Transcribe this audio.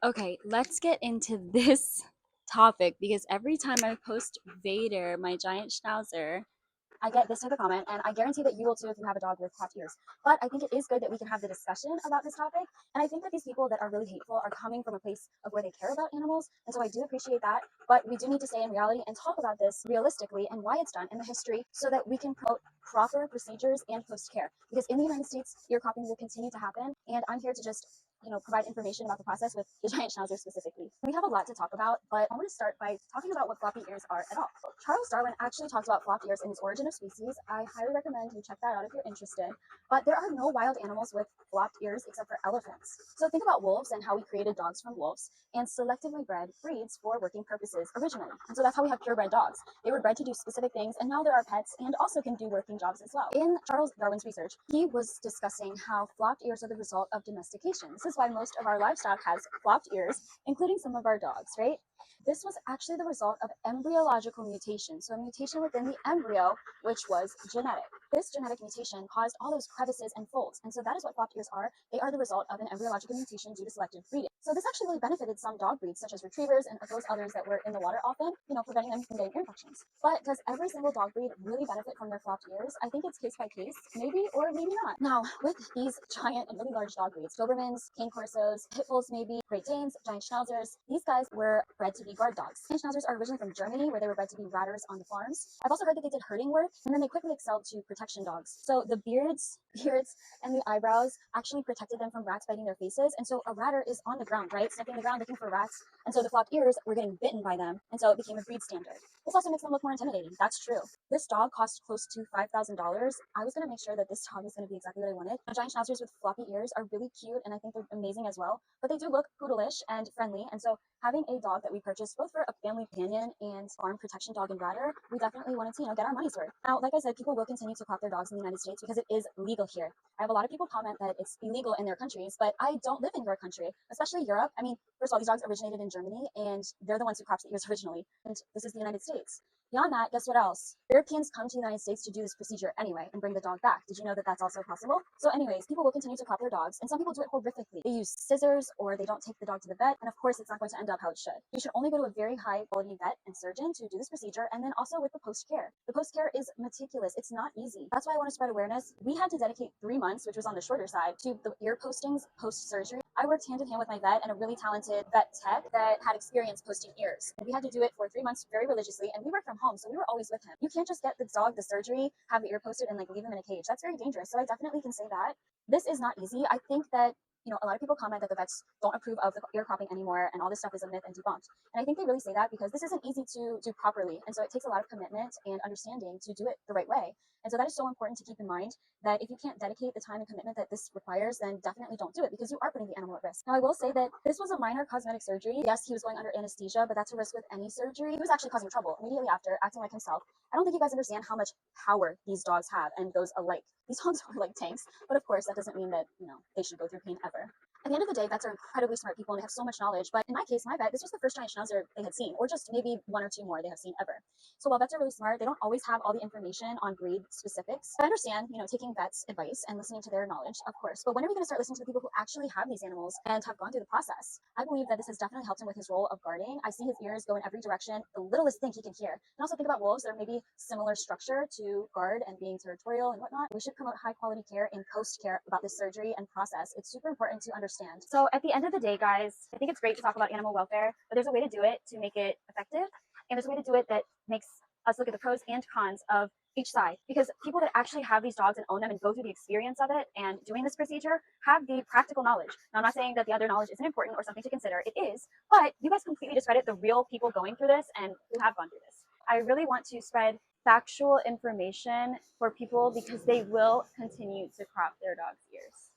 Okay, let's get into this topic because every time I post Vader, my giant schnauzer, I get this type of comment, and I guarantee that you will too if you have a dog with cropped ears. But I think it is good that we can have the discussion about this topic. And I think that these people that are really hateful are coming from a place of where they care about animals. And so I do appreciate that. But we do need to stay in reality and talk about this realistically and why it's done in the history so that we can promote proper procedures and post care. Because in the United States, ear cropping will continue to happen. And I'm here to just provide information about the process with the giant schnauzer specifically. We have a lot to talk about, but I want to start by talking about what floppy ears are at all. Charles Darwin actually talked about floppy ears in his Origin of Species. I highly recommend you check that out if you're interested. But there are no wild animals with flopped ears except for elephants. So think about wolves and how we created dogs from wolves and selectively bred breeds for working purposes originally. And so that's how we have purebred dogs. They were bred to do specific things, and now there are pets and also can do working jobs as well. In Charles Darwin's research, he was discussing how flopped ears are the result of domestication. This is why most of our livestock has flopped ears, including some of our dogs, right? This was actually the result of embryological mutation, so a mutation within the embryo, which was genetic. This genetic mutation caused all those crevices and folds, and so that is what flopped ears are. They are the result of an embryological mutation due to selective breeding. So this actually really benefited some dog breeds, such as retrievers and those others that were in the water often, preventing them from getting ear infections. But does every single dog breed really benefit from their flopped ears? I think it's case by case, maybe or maybe not. Now, with these giant and really large dog breeds, Dobermans, Cane Corsos, Pit Bulls maybe, Great Danes, Giant Schnauzers, these guys were bred to be guard dogs. Giant Schnauzers are originally from Germany, where they were bred to be ratters on the farms. I've also heard that they did herding work, and then they quickly excelled to protection dogs. So the beards, and the eyebrows actually protected them from rats biting their faces. And so a ratter is on the ground, right? Sniffing the ground, looking for rats. And so the flopped ears were getting bitten by them. And so it became a breed standard. This also makes them look more intimidating. That's true. This dog cost close to $5,000. I was going to make sure that this dog was going to be exactly what I wanted. Giant Schnauzers with floppy ears are really cute, and I think they're amazing as well. But they do look poodleish and friendly. And so having a dog that we purchased both for a family companion and farm protection dog and ratter, we definitely wanted to, get our money's worth. Now, like I said, people will continue to crop their dogs in the United States because it is legal here. I have a lot of people comment that it's illegal in their countries, but I don't live in your country, especially Europe. I mean, first of all, these dogs originated in Germany, and they're the ones who cropped the ears originally. And this is the United States. Beyond that, guess what else? Europeans come to the United States to do this procedure anyway and bring the dog back. Did you know that that's also possible? So anyways, people will continue to crop their dogs, and some people do it horrifically. They use scissors, or they don't take the dog to the vet, and of course it's not going to end up how it should. You should only go to a very high quality vet and surgeon to do this procedure, and then also with the post care. The post care is meticulous. It's not easy. That's why I want to spread awareness. We had to dedicate 3 months, which was on the shorter side, to the ear postings post surgery. I worked hand in hand with my vet and a really talented vet tech that had experience posting ears. And we had to do it for 3 months very religiously, and we worked from home, so we were always with him. You can't just get the dog the surgery, have the ear posted, and leave him in a cage. That's very dangerous. So I definitely can say that this is not easy. I think that a lot of people comment that the vets don't approve of the ear cropping anymore, and all this stuff is a myth and debunked. And I think they really say that because this isn't easy to do properly, and so it takes a lot of commitment and understanding to do it the right way. And so that is so important to keep in mind, that if you can't dedicate the time and commitment that this requires, then definitely don't do it, because you are putting the animal at risk. Now, I will say that this was a minor cosmetic surgery. Yes, he was going under anesthesia, but that's a risk with any surgery. He was actually causing trouble immediately after, acting like himself. I don't think you guys understand how much power these dogs have, and those alike. These dogs are like tanks, but of course that doesn't mean that, they should go through pain ever. At the end of the day, vets are incredibly smart people and they have so much knowledge. But in my case, my vet, this was the first giant schnauzer they had seen, or just maybe 1 or 2 more they have seen ever. So while vets are really smart, they don't always have all the information on breed specifics. I understand, taking vets' advice and listening to their knowledge, of course. But when are we going to start listening to the people who actually have these animals and have gone through the process? I believe that this has definitely helped him with his role of guarding. I see his ears go in every direction, the littlest thing he can hear. And also think about wolves. They're maybe similar structure to guard and being territorial and whatnot. We should promote high quality care and post care about this surgery and process. It's super important to understand. So at the end of the day, guys, I think it's great to talk about animal welfare, but there's a way to do it to make it effective. And there's a way to do it that makes us look at the pros and cons of each side, because people that actually have these dogs and own them and go through the experience of it and doing this procedure have the practical knowledge. Now, I'm not saying that the other knowledge isn't important or something to consider. It is, but you guys completely discredit the real people going through this and who have gone through this. I really want to spread factual information for people because they will continue to crop their dogs' ears.